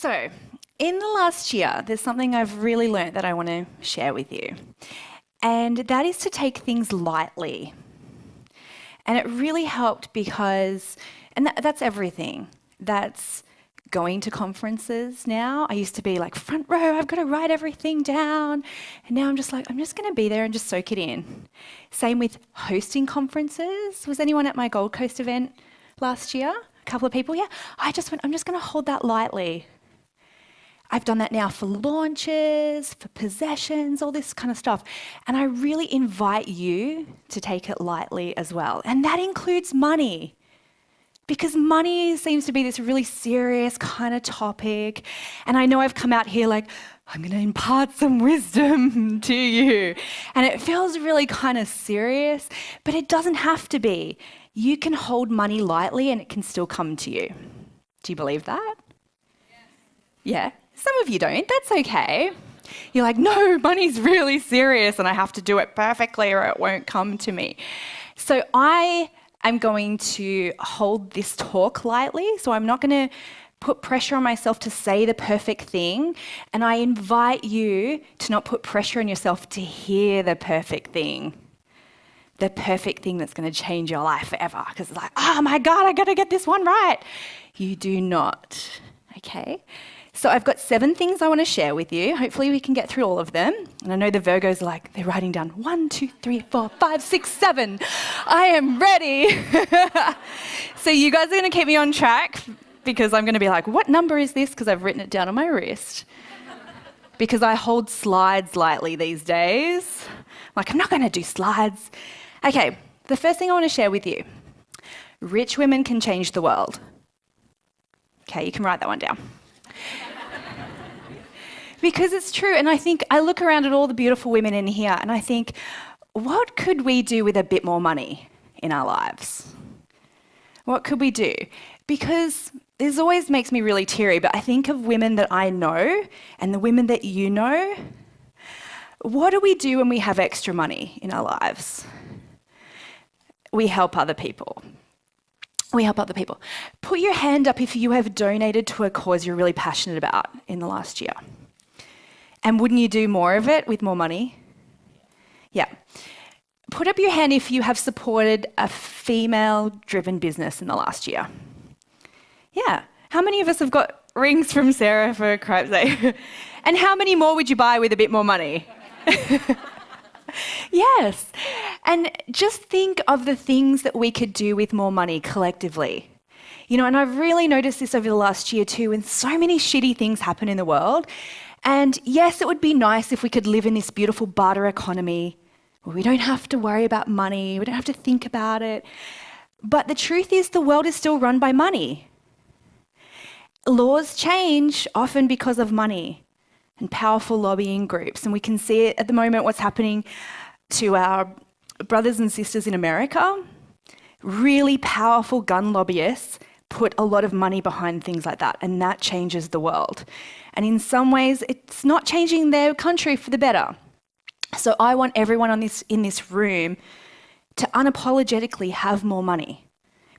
So, in the last year, there's something I've really learnt that I want to share with you. And that is to take things lightly. And it really helped because, and that's everything. That's going to conferences now. I used to be like front row, I've got to write everything down. And now I'm just like, I'm just going to be there and just soak it in. Same with hosting conferences. Was anyone at my Gold Coast event last year? A couple of people, yeah. I just went, I'm just going to hold that lightly. I've done that now for launches, for possessions, all this kind of stuff. And I really invite you to take it lightly as well. And that includes money. Because money seems to be this really serious kind of topic. And I know I've come out here like, I'm going to impart some wisdom to you. And it feels really kind of serious, but it doesn't have to be. You can hold money lightly and it can still come to you. Do you believe that? Yeah. Some of you don't. That's okay. You're like, no, money's really serious and I have to do it perfectly or it won't come to me. So I'm going to hold this talk lightly, so I'm not going to put pressure on myself to say the perfect thing, and I invite you to not put pressure on yourself to hear the perfect thing that's going to change your life forever, because it's like, oh my God, I got to get this one right. You do not, okay? So I've got 7 things I want to share with you. Hopefully we can get through all of them. And I know the Virgos are like, they're writing down 1, 2, 3, 4, 5, 6, 7. I am ready. So you guys are going to keep me on track because I'm going to be like, what number is this? Because I've written it down on my wrist. Because I hold slides lightly these days. Like, I'm not going to do slides. Okay, the first thing I want to share with you. Rich women can change the world. Okay, you can write that one down. Because it's true, and I think I look around at all the beautiful women in here and I think, what could we do with a bit more money in our lives? What could we do? Because this always makes me really teary, but I think of women that I know and the women that you know. What do we do when we have extra money in our lives? We help other people. We help other people. Put your hand up if you have donated to a cause you're really passionate about in the last year. And wouldn't you do more of it with more money? Yeah. Put up your hand if you have supported a female-driven business in the last year. Yeah. How many of us have got rings from Sarah for cripe's sake? And how many more would you buy with a bit more money? Yes. And just think of the things that we could do with more money collectively. You know, and I've really noticed this over the last year too, when so many shitty things happen in the world. And yes, it would be nice if we could live in this beautiful barter economy where we don't have to worry about money, we don't have to think about it. But the truth is the world is still run by money. Laws change often because of money and powerful lobbying groups. And we can see it at the moment what's happening to our brothers and sisters in America. Really powerful gun lobbyists put a lot of money behind things like that, and that changes the world. And in some ways, it's not changing their country for the better. So I want everyone in this room to unapologetically have more money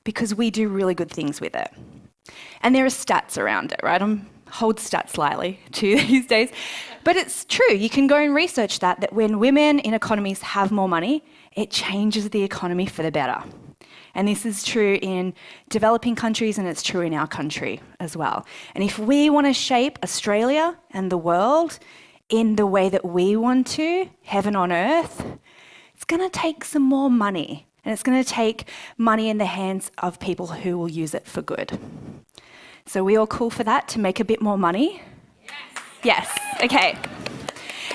because we do really good things with it. And there are stats around it, right? Hold stats lightly too these days. But it's true, you can go and research that when women in economies have more money, it changes the economy for the better. And this is true in developing countries and it's true in our country as well. And if we want to shape Australia and the world in the way that we want to, heaven on earth, it's going to take some more money. And it's going to take money in the hands of people who will use it for good. So we all cool for that, to make a bit more money? Yes. Okay.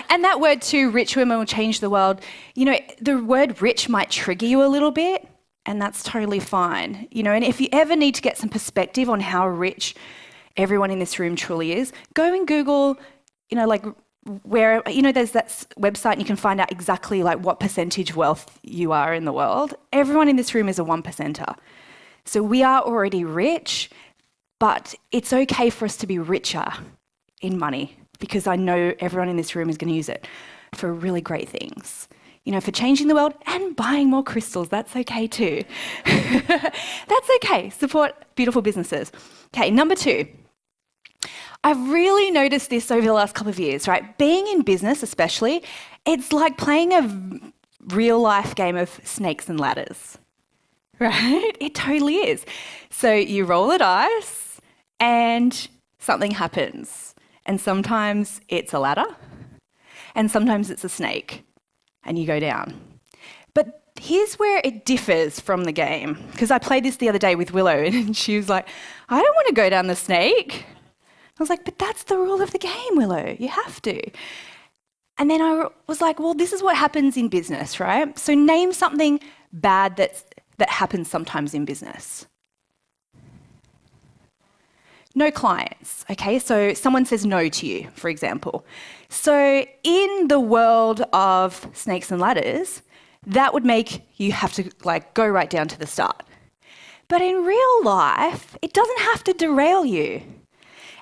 And that word too, rich women will change the world. You know, the word rich might trigger you a little bit, and that's totally fine. You know, and if you ever need to get some perspective on how rich everyone in this room truly is, go and Google, you know, like where, you know, there's that website and you can find out exactly like what percentage wealth you are in the world. Everyone in this room is a 1%er. So we are already rich, but it's okay for us to be richer in money because I know everyone in this room is going to use it for really great things. You know, for changing the world and buying more crystals, that's okay too. That's okay. Support beautiful businesses. Okay, number 2. I've really noticed this over the last couple of years, right? Being in business especially, it's like playing a real life game of snakes and ladders, right? It totally is. So you roll a dice and something happens. And sometimes it's a ladder and sometimes it's a snake and you go down. But here's where it differs from the game, because I played this the other day with Willow and she was like, I don't want to go down the snake. I was like, but that's the rule of the game, Willow. You have to. And then I was like, well, this is what happens in business, right? So name something bad that happens sometimes in business. No clients, okay? So someone says no to you, for example. So in the world of snakes and ladders, that would make you have to go right down to the start. But in real life, it doesn't have to derail you.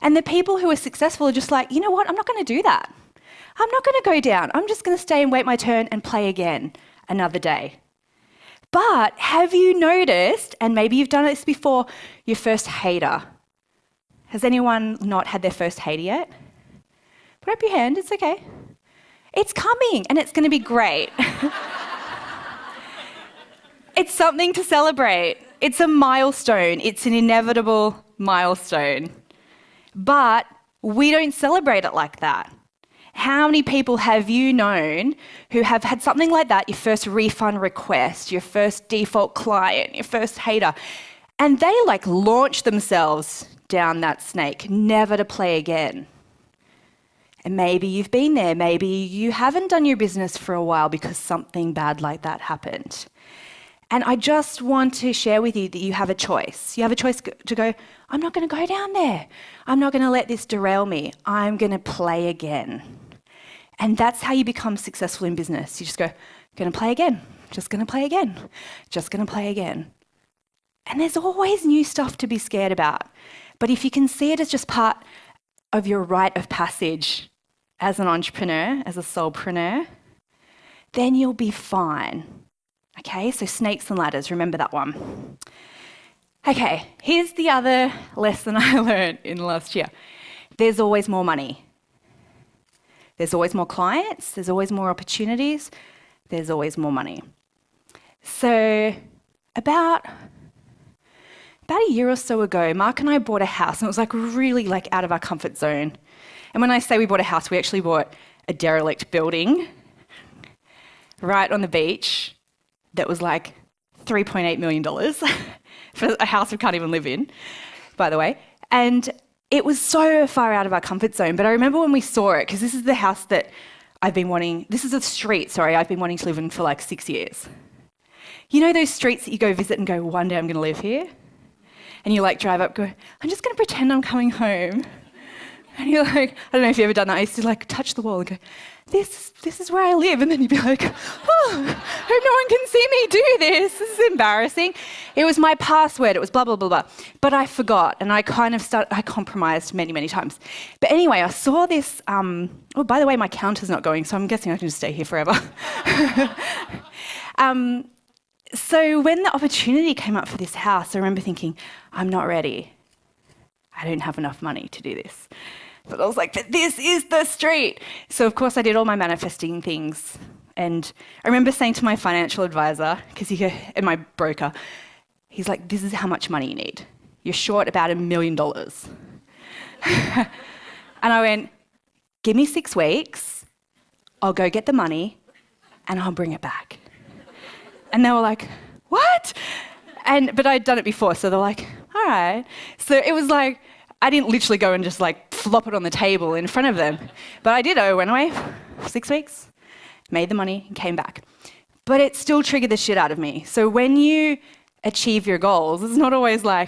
And the people who are successful are just like, you know what, I'm not going to do that. I'm not going to go down. I'm just going to stay and wait my turn and play again another day. But have you noticed, and maybe you've done this before, your first hater? Has anyone not had their first hater yet? Put up your hand, it's okay. It's coming and it's going to be great. It's something to celebrate. It's a milestone. It's an inevitable milestone. But we don't celebrate it like that. How many people have you known who have had something like that, your first refund request, your first default client, your first hater, and they launch themselves down that snake, never to play again? And maybe you've been there. Maybe you haven't done your business for a while because something bad like that happened. And I just want to share with you that you have a choice. You have a choice to go, I'm not going to go down there. I'm not going to let this derail me. I'm going to play again. And that's how you become successful in business. You just go, going to play again, just going to play again, just going to play again. And there's always new stuff to be scared about. But if you can see it as just part of your rite of passage as an entrepreneur, as a soulpreneur, then you'll be fine. Okay, so snakes and ladders, remember that one. Okay, here's the other lesson I learned in the last year. There's always more money. There's always more clients. There's always more opportunities. There's always more money. So about a year or so ago, Mark and I bought a house, and it was really out of our comfort zone. And when I say we bought a house, we actually bought a derelict building right on the beach that was $3.8 million for a house we can't even live in, by the way. And it was so far out of our comfort zone. But I remember when we saw it, because this is the house that this is a street, I've been wanting to live in for 6 years. You know those streets that you go visit and go, one day I'm going to live here? And you drive up, go, I'm just going to pretend I'm coming home. And you're I don't know if you've ever done that. I used to touch the wall and go, this is where I live. And then you'd be like, oh, hope no one can see me do this. This is embarrassing. It was my password. It was blah, blah, blah, blah. But I forgot. And I I compromised many, many times. But anyway, I saw this. Oh, by the way, my counter's not going, so I'm guessing I can just stay here forever. So when the opportunity came up for this house, I remember thinking, I'm not ready. I don't have enough money to do this. But I was but this is the street. So of course I did all my manifesting things. And I remember saying to my financial advisor, and my broker, he's like, this is how much money you need. You're short about $1 million. And I went, give me 6 weeks, I'll go get the money, and I'll bring it back. And they were like, what? But I'd done it before, so they were like, all right. So it was I didn't literally go and just flop it on the table in front of them. But I did. I went away for 6 weeks, made the money, and came back. But it still triggered the shit out of me. So when you achieve your goals, it's not always now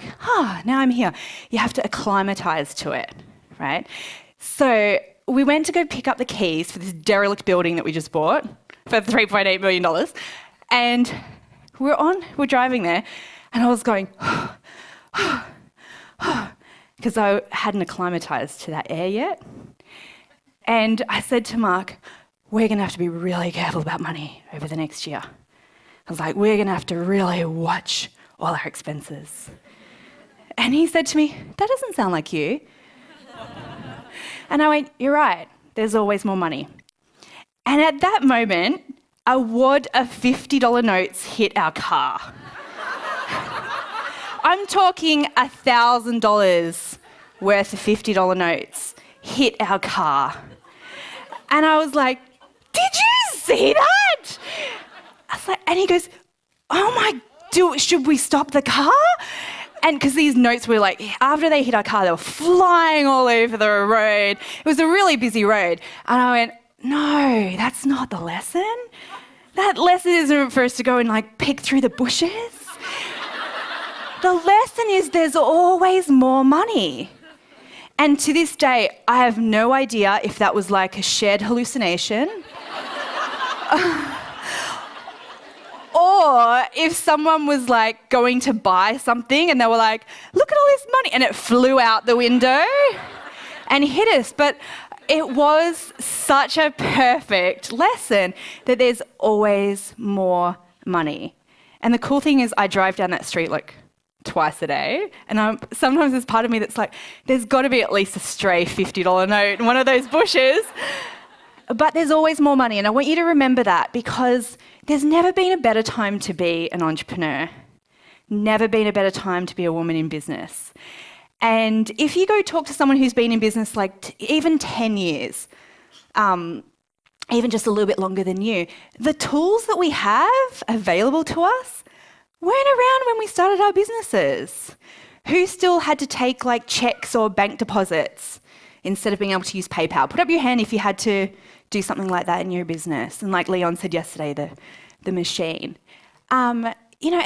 I'm here. You have to acclimatize to it, right? So we went to go pick up the keys for this derelict building that we just bought for $3.8 million. And we're driving there, and I was going, because I hadn't acclimatized to that air yet. And I said to Mark, we're going to have to be really careful about money over the next year. I was we're going to have to really watch all our expenses. And he said to me, that doesn't sound like you. And I went, you're right, there's always more money. And at that moment, a wad of $50 notes hit our car. I'm talking $1,000 worth of $50 notes hit our car. And I was like, did you see that? I was like, and he goes, oh my, should we stop the car? And because these notes were like, after they hit our car, they were flying all over the road. It was a really busy road. And I went, no, that's not the lesson. That lesson isn't for us to go and like pick through the bushes. The lesson is there's always more money. And to this day, I have no idea if that was like a shared hallucination or if someone was like going to buy something and they were like, look at all this money, and it flew out the window and hit us. But it was such a perfect lesson that there's always more money. And the cool thing is I drive down that street like twice a day, and sometimes there's part of me that's like, there's got to be at least a stray $50 note in one of those bushes. But there's always more money, and I want you to remember that, because there's never been a better time to be an entrepreneur. Never been a better time to be a woman in business. And if you go talk to someone who's been in business like even 10 years, even just a little bit longer than you, the tools that we have available to us weren't around when we started our businesses. Who still had to take like checks or bank deposits instead of being able to use PayPal? Put up your hand if you had to do something like that in your business. And like Leon said yesterday, the machine. And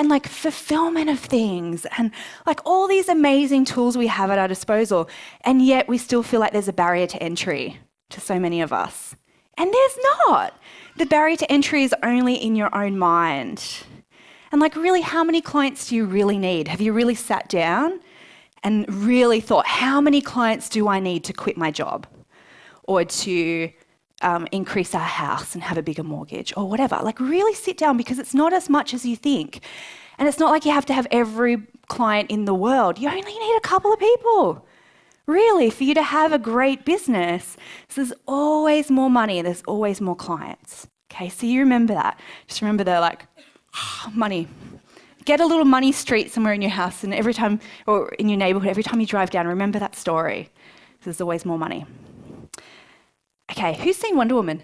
like fulfillment of things and like all these amazing tools we have at our disposal. And yet we still feel like there's a barrier to entry to so many of us. And there's not. The barrier to entry is only in your own mind. And like, really, how many clients do you really need? Have you really sat down and really thought, how many clients do I need to quit my job or to increase our house and have a bigger mortgage or whatever? Like, really sit down, because it's not as much as you think. And it's not like you have to have every client in the world. You only need a couple of people, really, for you to have a great business. So there's always more money. There's always more clients. Okay, so you remember that. Just remember they're like, money. Get a little money street somewhere in your house, and every time, or in your neighborhood, every time you drive down, remember that story. There's always more money. Okay, who's seen Wonder Woman?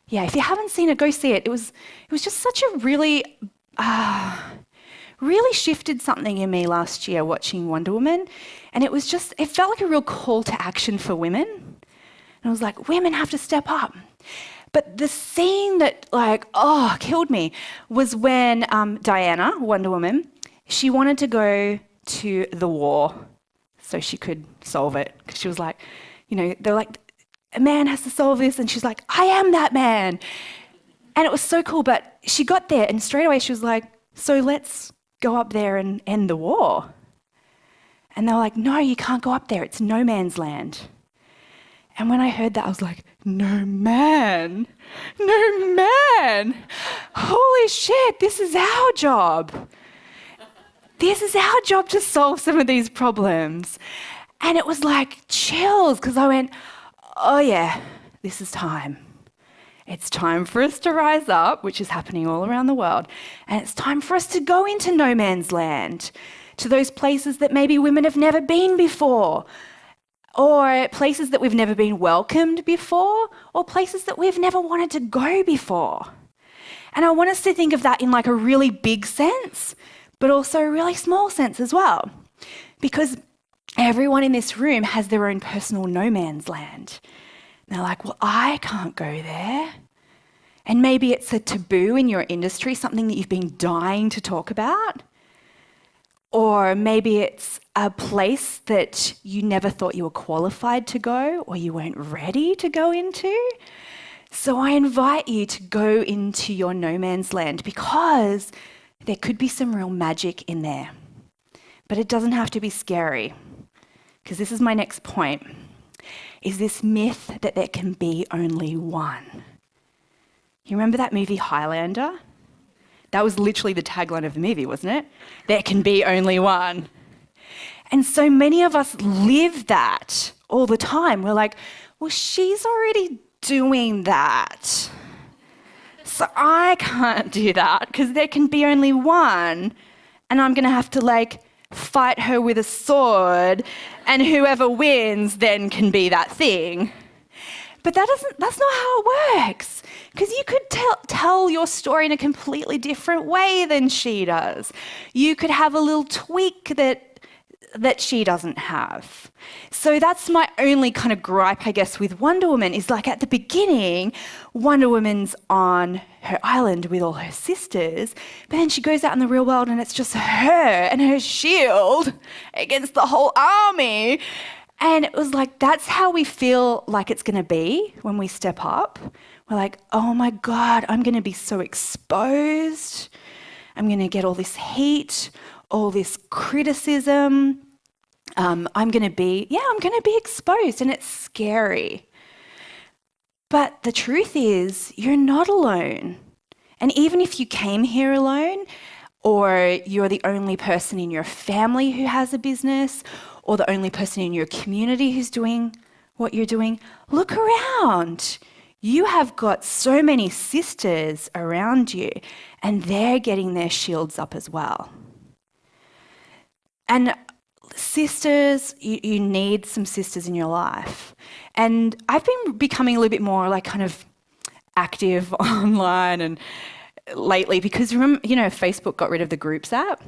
Yeah, if you haven't seen it, go see it. It was just such a really shifted something in me last year watching Wonder Woman, and it felt like a real call to action for women. And I was like, women have to step up. But the scene that killed me was when Diana, Wonder Woman, she wanted to go to the war so she could solve it. Because she was like, they're like, a man has to solve this. And she's like, I am that man. And it was so cool. But she got there and straight away she was like, so let's go up there and end the war. And they were like, no, you can't go up there. It's no man's land. And when I heard that, I was like, no man. Holy shit, this is our job. This is our job to solve some of these problems. And it was like chills, because I went, oh yeah, this is time. It's time for us to rise up, which is happening all around the world. And it's time for us to go into no man's land, to those places that maybe women have never been before, or places that we've never been welcomed before, or places that we've never wanted to go before. And I want us to think of that in like a really big sense, but also a really small sense as well. Because everyone in this room has their own personal no man's land. And they're like, well, I can't go there. And maybe it's a taboo in your industry, something that you've been dying to talk about. Or maybe it's a place that you never thought you were qualified to go, or you weren't ready to go into. So I invite you to go into your no man's land, because there could be some real magic in there. But it doesn't have to be scary, because this is my next point, is this myth that there can be only one. You remember that movie Highlander? That was literally the tagline of the movie, wasn't it? There can be only one. And so many of us live that all the time. We're like, well, she's already doing that. So I can't do that because there can be only one, and I'm going to have to like fight her with a sword, and whoever wins then can be that thing. But that's not how it works, because you could tell your story in a completely different way than she does. You could have a little tweak that she doesn't have. So that's my only kind of gripe, I guess, with Wonder Woman, is like at the beginning, Wonder Woman's on her island with all her sisters, but then she goes out in the real world and it's just her and her shield against the whole army. And it was like, that's how we feel like it's going to be when we step up. We're like, oh my God, I'm going to be so exposed. I'm going to get all this heat, all this criticism. I'm going to be exposed, and it's scary. But the truth is, you're not alone. And even if you came here alone, or you're the only person in your family who has a business, or the only person in your community who's doing what you're doing, look around. You have got so many sisters around you, and they're getting their shields up as well. And sisters, you need some sisters in your life. And I've been becoming a little bit more like kind of active online and lately, because Facebook got rid of the groups app.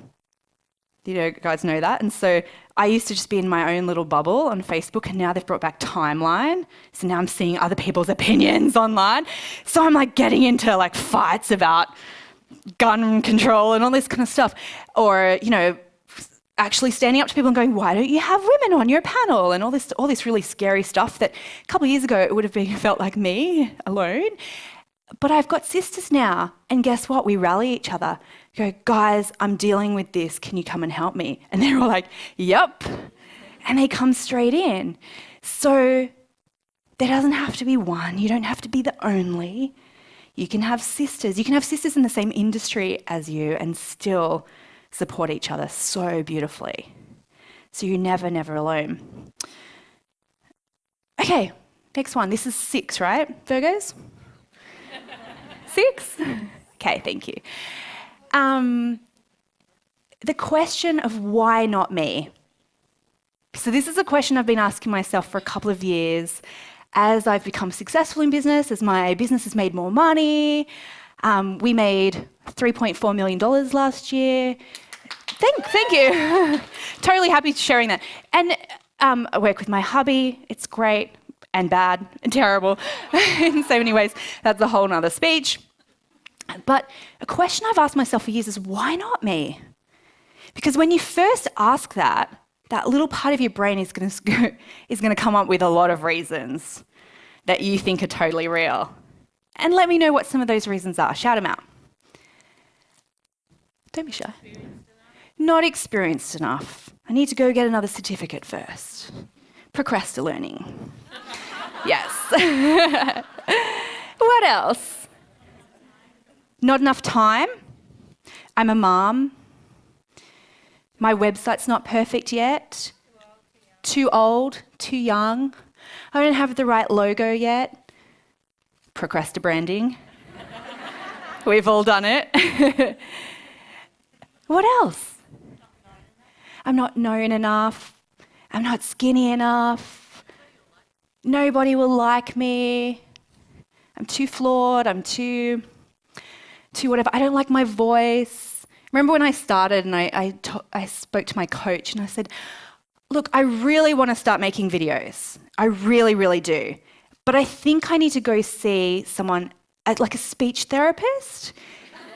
You guys know that. And so I used to just be in my own little bubble on Facebook, and now they've brought back timeline. So now I'm seeing other people's opinions online. So I'm like getting into like fights about gun control and all this kind of stuff. Or, actually standing up to people and going, why don't you have women on your panel? And all this really scary stuff that a couple of years ago it would have felt like me alone. But I've got sisters now, and guess what? We rally each other. Go, guys, I'm dealing with this. Can you come and help me? And they're all like, yep. And they come straight in. So there doesn't have to be one. You don't have to be the only. You can have sisters. You can have sisters in the same industry as you and still support each other so beautifully. So you're never, never alone. Okay, next one. This is 6, right, Virgos? 6? Okay, thank you. The question of why not me? So this is a question I've been asking myself for a couple of years as I've become successful in business, as my business has made more money. We made $3.4 million last year. Thank you. Totally happy sharing that. And I work with my hubby. It's great and bad and terrible in so many ways. That's a whole nother speech. But a question I've asked myself for years is, why not me? Because when you first ask that little part of your brain is going to come up with a lot of reasons that you think are totally real. And let me know what some of those reasons are. Shout them out. Don't be shy. Not experienced enough. I need to go get another certificate first. Procrastinating. Yes. What else? Not enough time. I'm a mom. My website's not perfect yet. Too old, too young. I don't have the right logo yet. Procrastinating. We've all done it. What else? I'm not known enough. I'm not skinny enough. Nobody will like me. I'm too flawed. I'm too whatever. I don't like my voice. Remember when I started and I spoke to my coach and I said, look, I really want to start making videos. I really, really do. But I think I need to go see someone, like a speech therapist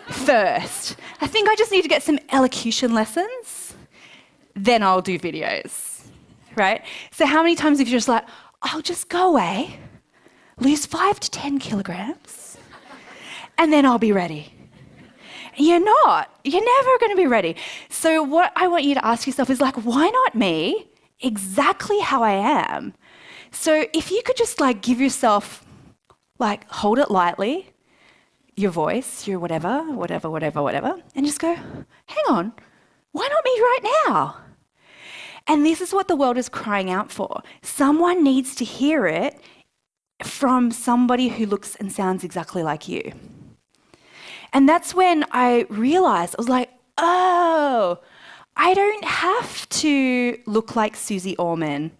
first. I think I just need to get some elocution lessons. Then I'll do videos, right? So how many times have you just like, I'll just go away, lose 5 to 10 kilograms, and then I'll be ready. You're not. You're never going to be ready. So what I want you to ask yourself is like, why not me exactly how I am? So if you could just like give yourself, like hold it lightly, your voice, your whatever, and just go, hang on, why not me right now? And this is what the world is crying out for. Someone needs to hear it from somebody who looks and sounds exactly like you. And that's when I realized, I was like, oh, I don't have to look like Susie Orman,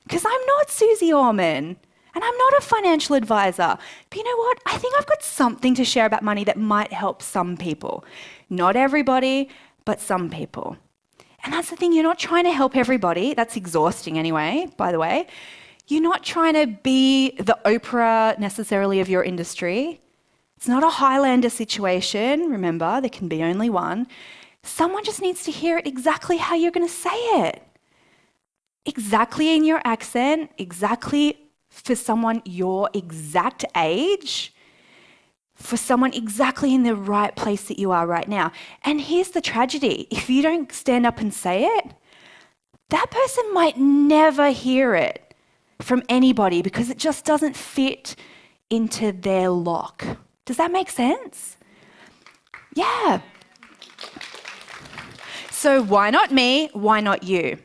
because I'm not Susie Orman and I'm not a financial advisor. But you know what? I think I've got something to share about money that might help some people. Not everybody, but some people. And that's the thing, you're not trying to help everybody. That's exhausting anyway, by the way. You're not trying to be the Oprah necessarily of your industry. It's not a Highlander situation. Remember, there can be only one. Someone just needs to hear it exactly how you're going to say it. Exactly in your accent, exactly for someone your exact age, for someone exactly in the right place that you are right now. And here's the tragedy. If you don't stand up and say it, that person might never hear it from anybody because it just doesn't fit into their lock. Does that make sense? Yeah. So why not me? Why not you?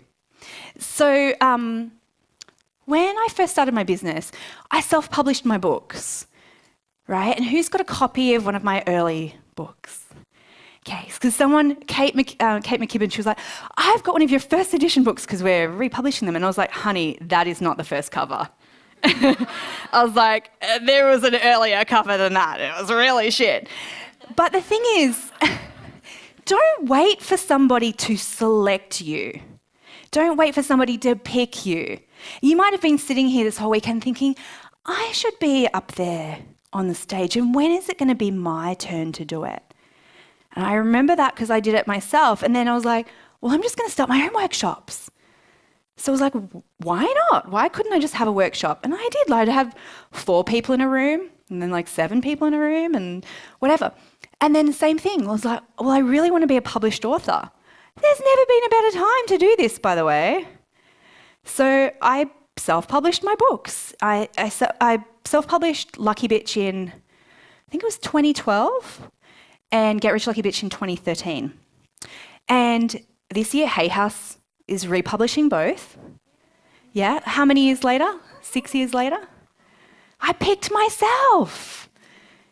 So when I first started my business, I self-published my books, right? And who's got a copy of one of my early books? Okay, because Kate McKibben, she was like, I've got one of your first edition books because we're republishing them. And I was like, honey, that is not the first cover. I was like, there was an earlier cover than that. It was really shit. But the thing is, don't wait for somebody to select you. Don't wait for somebody to pick you. You might have been sitting here this whole weekend thinking, I should be up there on the stage, and when is it going to be my turn to do it? And I remember that because I did it myself. And then I was like, well, I'm just going to start my own workshops. So I was like, why not? Why couldn't I just have a workshop? And I did. I'd have 4 people in a room and then like 7 people in a room and whatever. And then the same thing. I was like, well, I really want to be a published author. There's never been a better time to do this, by the way. So I self-published my books. I self-published Lucky Bitch in, I think it was 2012, and Get Rich Lucky Bitch in 2013. And this year, Hay House is republishing both. Yeah, how many years later? 6 years later? I picked myself.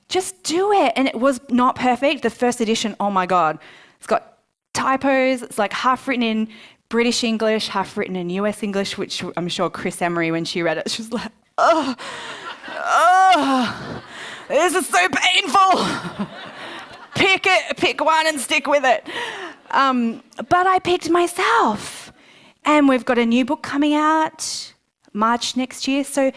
Just do it. And it was not perfect. The first edition, oh my God, it's got typos. It's like half written in British English, half written in US English, which I'm sure Chris Emery, when she read it, she was like, oh, this is so painful. Pick one and stick with it. But I picked myself. And we've got a new book coming out March next year. So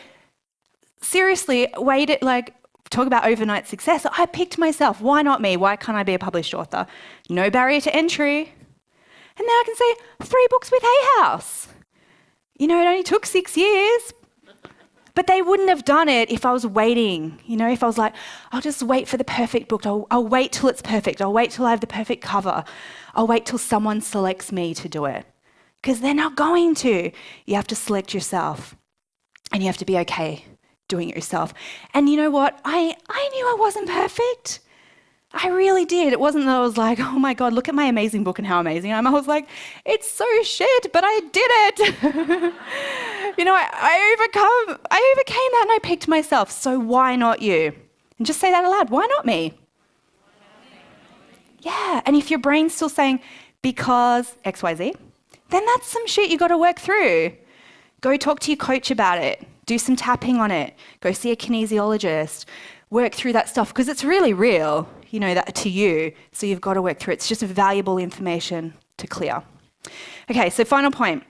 seriously, talk about overnight success. I picked myself. Why not me? Why can't I be a published author? No barrier to entry. And now I can say 3 books with Hay House. You know, it only took 6 years. But they wouldn't have done it if I was waiting. You know, if I was like, I'll just wait for the perfect book. I'll wait till it's perfect. I'll wait till I have the perfect cover. I'll wait till someone selects me to do it. Because they're not going to. You have to select yourself. And you have to be okay doing it yourself. And you know what? I knew I wasn't perfect. I really did. It wasn't that I was like, oh my God, look at my amazing book and how amazing I am. I was like, it's so shit, but I did it. You know, I overcame that and I picked myself. So why not you? And just say that aloud. Why not me? Yeah. And if your brain's still saying, because XYZ, then that's some shit you got to work through. Go talk to your coach about it. Do some tapping on it. Go see a kinesiologist. Work through that stuff because it's really real, you know, that to you. So you've got to work through it. It's just valuable information to clear. Okay, so final point.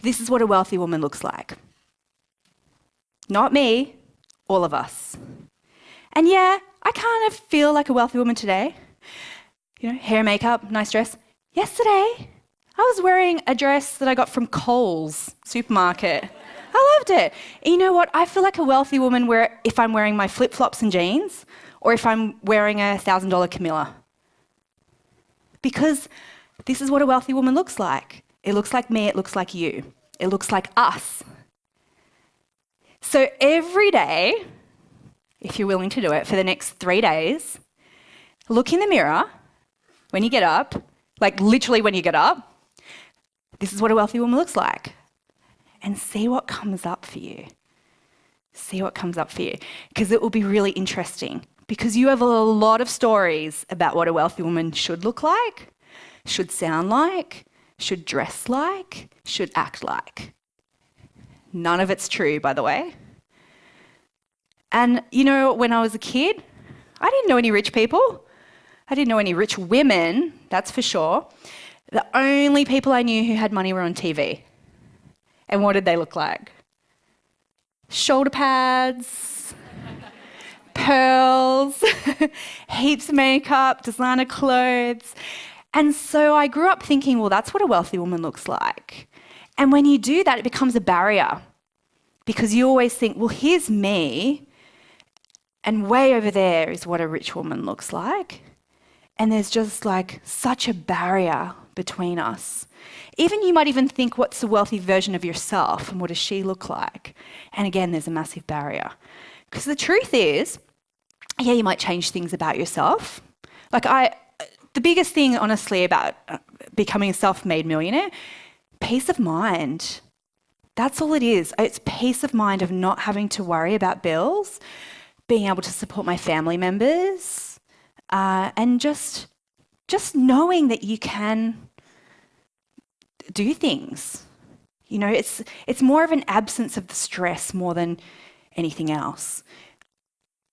This is what a wealthy woman looks like. Not me, all of us. And yeah, I kind of feel like a wealthy woman today. You know, hair, makeup, nice dress. Yesterday, I was wearing a dress that I got from Coles supermarket. I loved it. And you know what? I feel like a wealthy woman if I'm wearing my flip-flops and jeans or if I'm wearing a $1,000 Camilla. Because this is what a wealthy woman looks like. It looks like me, it looks like you. It looks like us. So every day, if you're willing to do it, for the next 3 days, look in the mirror when you get up, like literally when you get up, This is what a wealthy woman looks like. And see what comes up for you. See what comes up for you. Because it will be really interesting. Because you have a lot of stories about what a wealthy woman should look like, should sound like, should dress like, should act like. None of it's true, by the way. And you know, when I was a kid, I didn't know any rich people. I didn't know any rich women, that's for sure. The only people I knew who had money were on TV. And what did they look like? Shoulder pads, pearls, heaps of makeup, designer clothes. And so I grew up thinking, well, that's what a wealthy woman looks like. And when you do that, it becomes a barrier because you always think, well, here's me, and way over there is what a rich woman looks like. And there's just like such a barrier between us. Even you might even think, what's the wealthy version of yourself and what does she look like? And again, there's a massive barrier. Because the truth is, yeah, you might change things about yourself. The biggest thing, honestly, about becoming a self-made millionaire, peace of mind. That's all it is. It's peace of mind of not having to worry about bills, being able to support my family members, and just knowing that you can do things. You know, it's more of an absence of the stress more than anything else.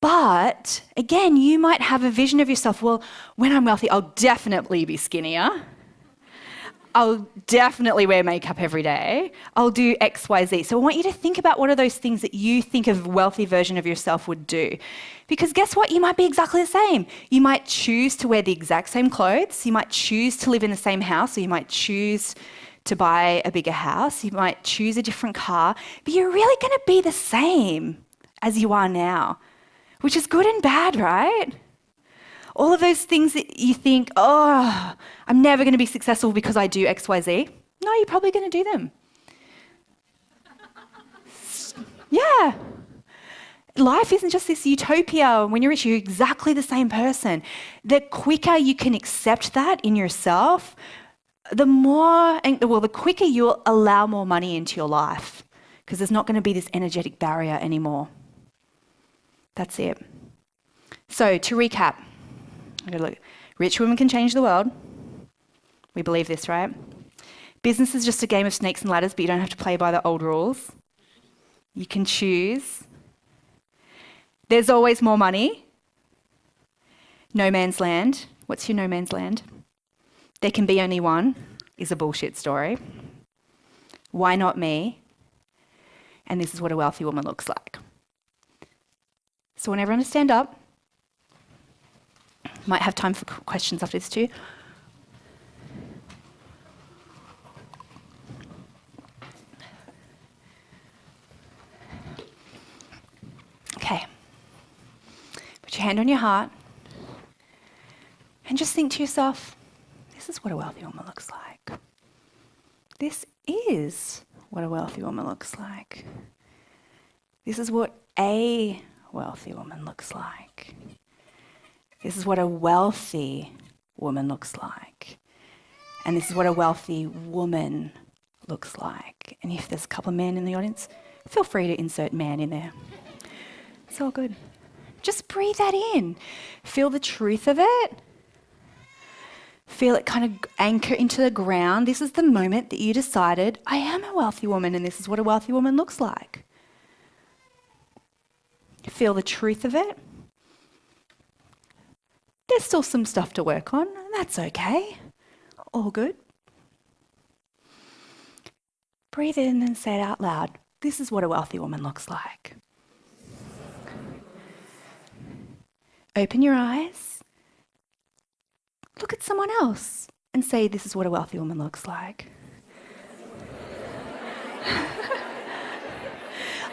But again, you might have a vision of yourself, well, when I'm wealthy, I'll definitely be skinnier. I'll definitely wear makeup every day. I'll do X, Y, Z. So I want you to think about what are those things that you think a wealthy version of yourself would do. Because guess what? You might be exactly the same. You might choose to wear the exact same clothes. You might choose to live in the same house, or you might choose to buy a bigger house. You might choose a different car. But you're really going to be the same as you are now, which is good and bad, right? All of those things that you think, oh, I'm never going to be successful because I do X, Y, Z. No, you're probably going to do them. Yeah. Life isn't just this utopia. When you're rich, you're exactly the same person. The quicker you can accept that in yourself, the quicker you'll allow more money into your life, because there's not going to be this energetic barrier anymore. That's it. So to recap, rich women can change the world. We believe this, right? Business is just a game of snakes and ladders, but you don't have to play by the old rules. You can choose. There's always more money. No man's land. What's your no man's land? There can be only one is a bullshit story. Why not me? And this is what a wealthy woman looks like. So I want everyone to stand up. Might have time for questions after this too. Okay. Put your hand on your heart and just think to yourself, this is what a wealthy woman looks like. This is what a wealthy woman looks like. This is what a wealthy woman looks like. This is what a wealthy woman looks like. And this is what a wealthy woman looks like. And if there's a couple of men in the audience, feel free to insert man in there. It's all good. Just breathe that in. Feel the truth of it. Feel it kind of anchor into the ground. This is the moment that you decided, I am a wealthy woman and this is what a wealthy woman looks like. Feel the truth of it. There's still some stuff to work on, and that's okay. All good. Breathe in and say it out loud. This is what a wealthy woman looks like. Open your eyes. Look at someone else and say, this is what a wealthy woman looks like.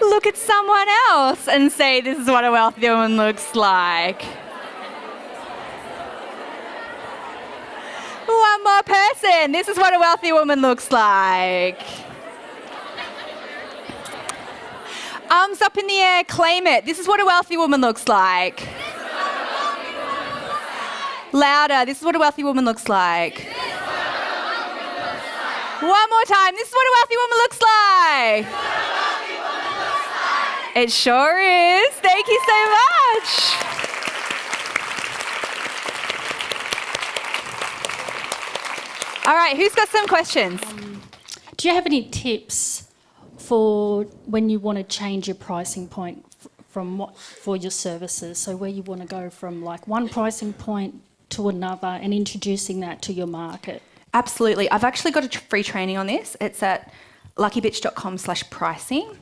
Look at someone else and say, this is what a wealthy woman looks like. One more person. This is what a wealthy woman looks like. Arms up in the air, claim it. This is what a wealthy woman looks like. Louder. This is what a wealthy woman looks like. One more time. This is what a wealthy woman looks like. It sure is. Thank you so much. All right, who's got some questions? Do you have any tips for when you want to change your pricing point for your services? So where you want to go from like one pricing point to another and introducing that to your market? Absolutely. I've actually got a free training on this. It's at luckybitch.com/pricing.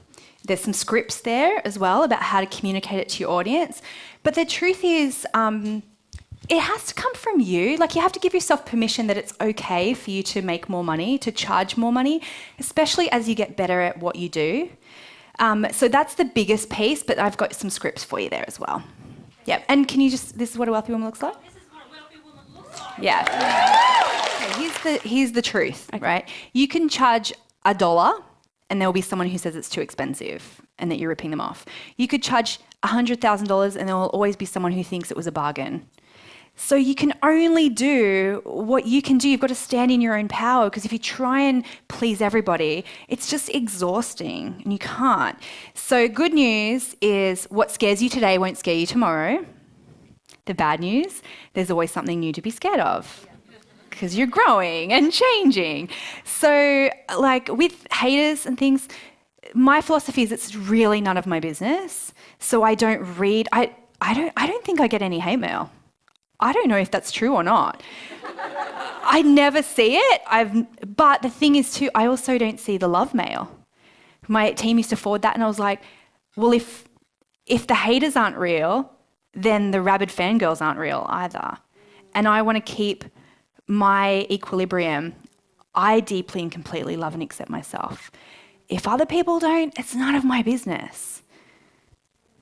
There's some scripts there as well about how to communicate it to your audience. But the truth is, it has to come from you. Like, you have to give yourself permission that it's okay for you to make more money, to charge more money, especially as you get better at what you do. So that's the biggest piece, but I've got some scripts for you there as well. Yep. And can you just, this is what a wealthy woman looks like? This is what a wealthy woman looks like. Yeah. Okay, here's the truth, right? You can charge $1 and there'll be someone who says it's too expensive and that you're ripping them off. You could charge $100,000 and there will always be someone who thinks it was a bargain. So you can only do what you can do. You've got to stand in your own power, because if you try and please everybody, it's just exhausting and you can't. So good news is what scares you today won't scare you tomorrow. The bad news, there's always something new to be scared of, because you're growing and changing. So like with haters and things, my philosophy is it's really none of my business. So I don't read, I don't think I get any hate mail. I don't know if that's true or not. I never see it. But the thing is too, I also don't see the love mail. My team used to forward that and I was like, well, if the haters aren't real, then the rabid fangirls aren't real either. And I want to keep my equilibrium. I deeply and completely love and accept myself. If other people don't, it's none of my business.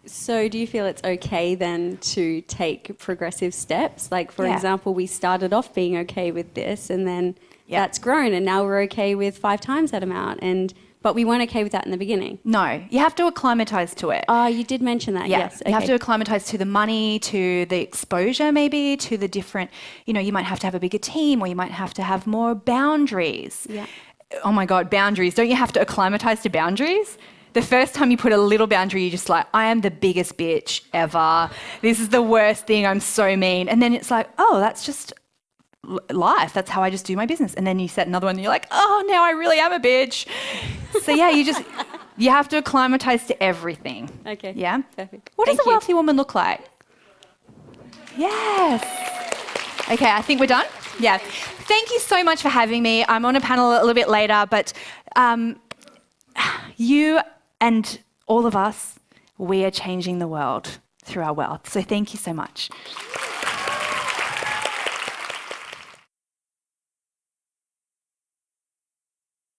So do you feel it's okay then to take progressive steps? Like, for example, we started off being okay with this and then that's grown and now we're okay with 5 times that amount. But we weren't okay with that in the beginning. No, you have to acclimatise to it. Oh, you did mention that, yes. You have to acclimatise to the money, to the exposure maybe, to the different, you might have to have a bigger team or you might have to have more boundaries. Yeah. Oh my God, boundaries. Don't you have to acclimatise to boundaries? The first time you put a little boundary, you're just like, I am the biggest bitch ever. This is the worst thing. I'm so mean. And then it's like, oh, that's just life. That's how I just do my business. And then you set another one and you're like, oh, now I really am a bitch. So yeah, you have to acclimatise to everything. Okay. Yeah? Perfect. What does a wealthy woman look like? Yes. Okay, I think we're done. Yeah. Thank you so much for having me. I'm on a panel a little bit later, but you and all of us, we are changing the world through our wealth. So thank you so much.